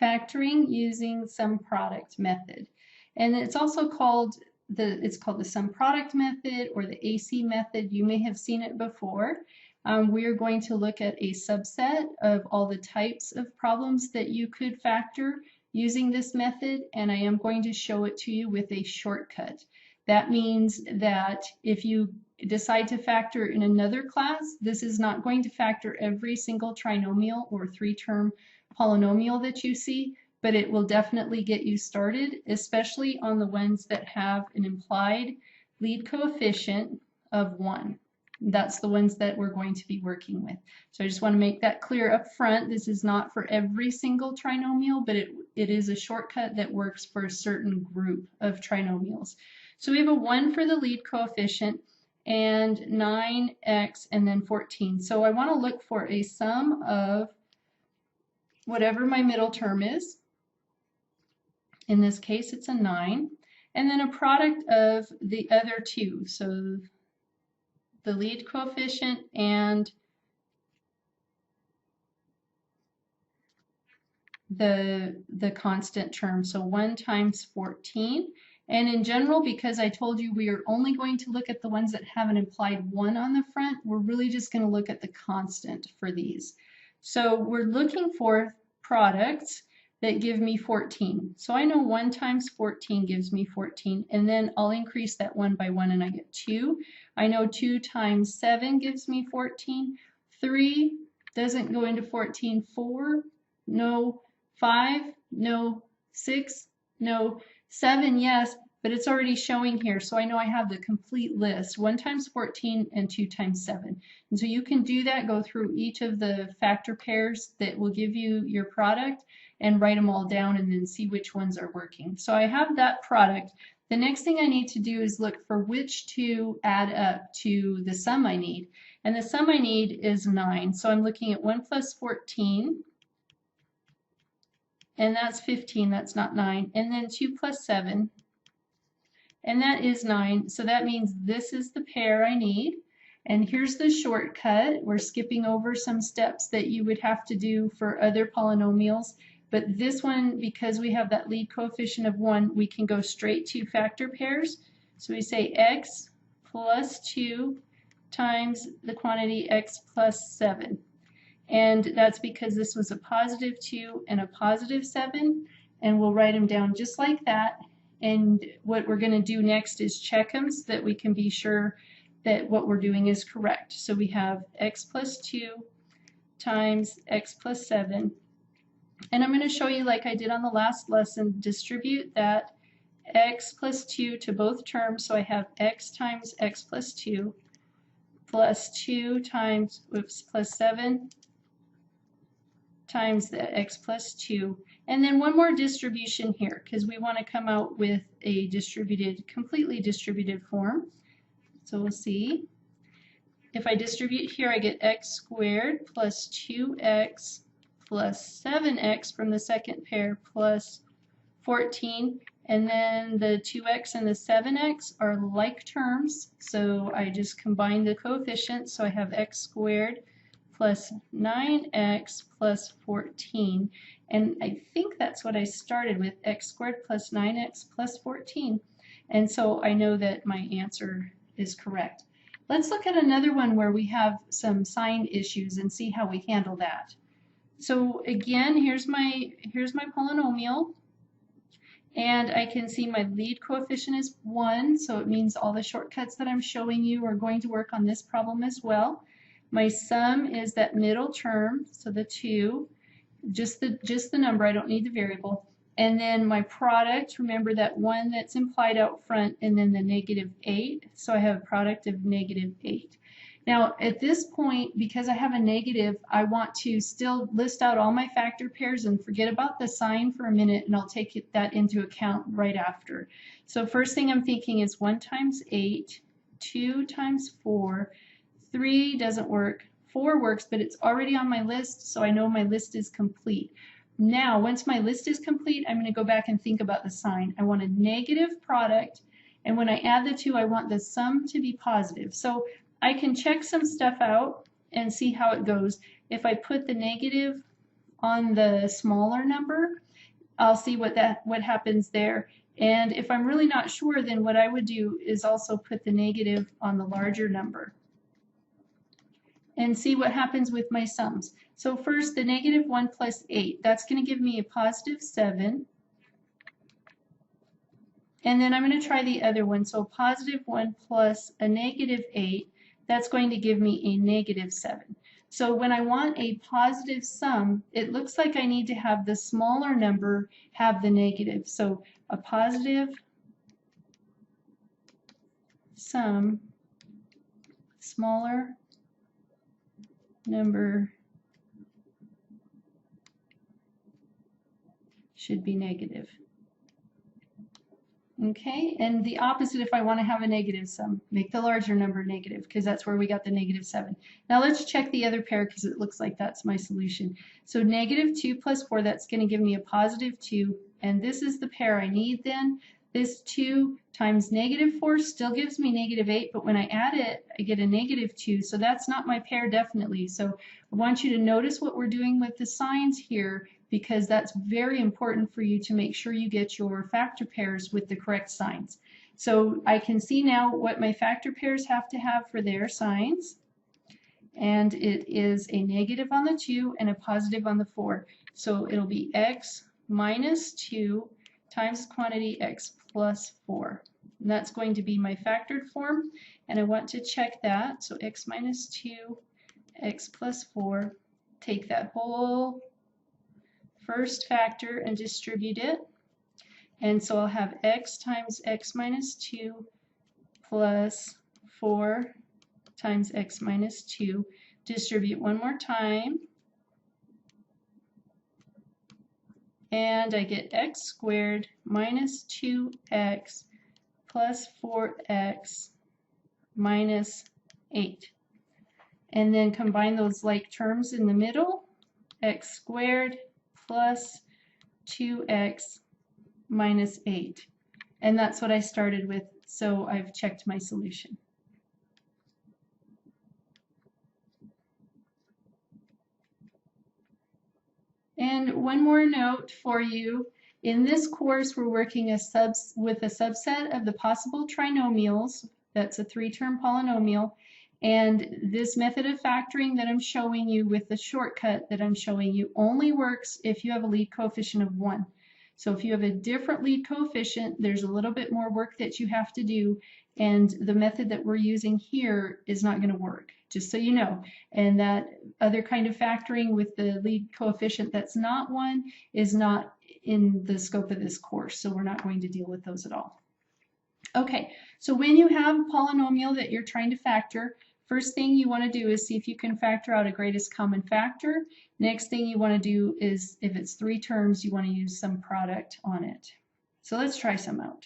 factoring using SumProduct method. And it's also called the SumProduct method or the AC method. You may have seen it before. We are going to look at a subset of all the types of problems that you could factor using this method, and I am going to show it to you with a shortcut. That means that if you decide to factor in another class, this is not going to factor every single trinomial or three-term polynomial that you see, but it will definitely get you started, especially on the ones that have an implied lead coefficient of 1. That's the ones that we're going to be working with. So I just want to make that clear up front. This is not for every single trinomial, but it is a shortcut that works for a certain group of trinomials. So we have a 1 for the lead coefficient and 9x and then 14. So I want to look for a sum of whatever my middle term is. In this case, it's a 9. And then a product of the other two. So the lead coefficient and the constant term. So 1 times 14. And in general, because I told you we are only going to look at the ones that have an implied 1 on the front, we're really just going to look at the constant for these. So we're looking for products that give me 14. So I know 1 times 14 gives me 14, and then I'll increase that 1 by 1 and I get 2. I know 2 times 7 gives me 14. 3 doesn't go into 14. 4, no. 5, no. 6, no. 7, yes, but it's already showing here, so I know I have the complete list, 1 times 14 and 2 times 7. And so you can do that, go through each of the factor pairs that will give you your product and write them all down and then see which ones are working. So I have that product. The next thing I need to do is look for which two add up to the sum I need. And the sum I need is 9. So I'm looking at 1 plus 14. And that's 15, that's not 9. And then 2 plus 7, and that is 9. So that means this is the pair I need. And here's the shortcut. We're skipping over some steps that you would have to do for other polynomials. But this one, because we have that lead coefficient of 1, we can go straight to factor pairs. So we say x plus 2 times the quantity x plus 7. And that's because this was a positive 2 and a positive 7, and we'll write them down just like that. And what we're going to do next is check them so that we can be sure that what we're doing is correct. So we have x plus 2 times x plus 7. And I'm going to show you, like I did on the last lesson, distribute that x plus 2 to both terms. So I have x times x plus 2 plus 2 times, plus 7 times the x plus 2, and then one more distribution here because we want to come out with a distributed, completely distributed form. So we'll see. If I distribute here, I get x squared plus 2x plus 7x from the second pair plus 14, and then the 2x and the 7x are like terms, so I just combine the coefficients, so I have x squared plus 9x plus 14. And I think that's what I started with, x squared plus 9x plus 14. And so I know that my answer is correct. Let's look at another one where we have some sign issues and see how we handle that. So again, here's my polynomial. And I can see my lead coefficient is 1, so it means all the shortcuts that I'm showing you are going to work on this problem as well. My sum is that middle term, so the 2, just the number, I don't need the variable. And then my product, remember that 1 that's implied out front, and then the negative 8, so I have a product of negative 8. Now at this point, because I have a negative, I want to still list out all my factor pairs and forget about the sign for a minute, and I'll take that into account right after. So first thing I'm thinking is 1 times 8, 2 times 4, 3 doesn't work, 4 works, but it's already on my list, so I know my list is complete. Now, once my list is complete, I'm going to go back and think about the sign. I want a negative product, and when I add the 2, I want the sum to be positive. So I can check some stuff out and see how it goes. If I put the negative on the smaller number, I'll see what happens there. And if I'm really not sure, then what I would do is also put the negative on the larger number and see what happens with my sums. So first, the negative 1 plus 8, that's going to give me a positive 7. And then I'm going to try the other one. So positive 1 plus a negative 8, that's going to give me a negative 7. So when I want a positive sum, it looks like I need to have the smaller number have the negative. So a positive sum, smaller number should be negative. Okay, and the opposite if I want to have a negative sum, make the larger number negative, because that's where we got the negative 7. Now let's check the other pair because it looks like that's my solution. So negative 2 plus 4, that's going to give me a positive 2, and this is the pair I need then. This 2 times negative 4 still gives me negative 8, but when I add it, I get a negative 2, so that's not my pair definitely. So I want you to notice what we're doing with the signs here, because that's very important for you to make sure you get your factor pairs with the correct signs. So I can see now what my factor pairs have to have for their signs, and it is a negative on the 2 and a positive on the 4. So it'll be x minus 2 times quantity x plus 4. And that's going to be my factored form, and I want to check that. So x minus 2, x plus 4, take that whole first factor and distribute it. And so I'll have x times x minus 2 plus 4 times x minus 2. Distribute one more time. And I get x squared minus 2x plus 4x minus 8. And then combine those like terms in the middle. X squared plus 2x minus 8. And that's what I started with, so I've checked my solution. And one more note for you. In this course, we're working with a subset of the possible trinomials. That's a 3-term polynomial. And this method of factoring that I'm showing you with the shortcut that I'm showing you only works if you have a lead coefficient of 1. So if you have a different lead coefficient, there's a little bit more work that you have to do, and the method that we're using here is not going to work, just so you know. And that other kind of factoring with the lead coefficient that's not 1 is not in the scope of this course, so we're not going to deal with those at all. Okay, so when you have a polynomial that you're trying to factor, first thing you want to do is see if you can factor out a greatest common factor. Next thing you want to do is, if it's 3 terms, you want to use SumProduct on it. So let's try some out.